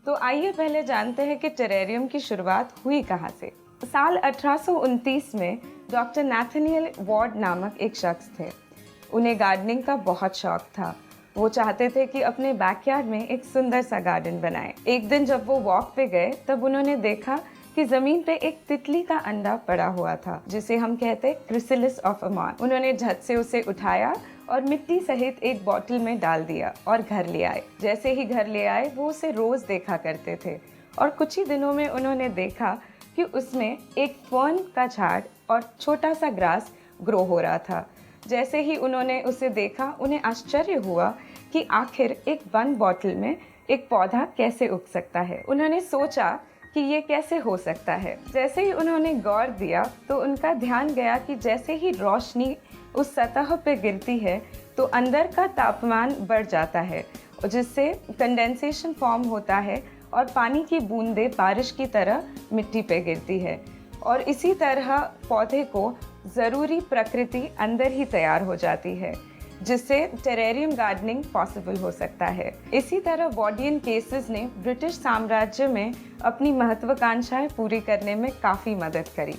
तो आइए पहले जानते हैं कि टेरेरियम की शुरुआत हुई कहाँ से। साल 1829 में डॉक्टर नैथनियल वार्ड नामक एक शख्स थे। उन्हें गार्डनिंग का बहुत शौक था। वो चाहते थे कि अपने बैकयार्ड में एक सुंदर सा गार्डन बनाएं। एक दिन जब वो वॉक पे गए तब उन्होंने देखा कि जमीन पे एक तितली का अंडा पड़ा हुआ था, जिसे हम कहते हैं क्रिसिलिस ऑफ अमान। उन्होंने झट से उसे उठाया और मिट्टी सहित एक बॉटल में डाल दिया और घर ले आए। जैसे ही घर ले आए वो उसे रोज देखा करते थे और कुछ ही दिनों में उन्होंने देखा कि उसमें एक फर्न का झाड़ और छोटा सा ग्रास ग्रो हो रहा था। जैसे ही उन्होंने उसे देखा उन्हें आश्चर्य हुआ कि आखिर एक बंद बॉटल में एक पौधा कैसे उग सकता है। उन्होंने सोचा कि ये कैसे हो सकता है। जैसे ही उन्होंने गौर दिया तो उनका ध्यान गया कि जैसे ही रोशनी उस सतह पर गिरती है तो अंदर का तापमान बढ़ जाता है, जिससे कंडेंसेशन फॉर्म होता है और पानी की बूंदें बारिश की तरह मिट्टी पे गिरती है और इसी तरह पौधे को ज़रूरी प्रकृति अंदर ही तैयार हो जाती है, जिससे टेरेरियम गार्डनिंग पॉसिबल हो सकता है। इसी तरह वॉडियन केसेस ने ब्रिटिश साम्राज्य में अपनी महत्वाकांक्षाएं पूरी करने में काफ़ी मदद करी,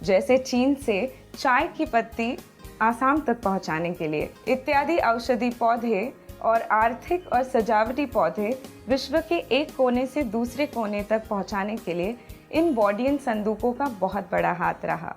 जैसे चीन से चाय की पत्ती आसाम तक पहुंचाने के लिए इत्यादि। औषधि पौधे और आर्थिक और सजावटी पौधे विश्व के एक कोने से दूसरे कोने तक पहुंचाने के लिए इन वॉडियन संदूकों का बहुत बड़ा हाथ रहा।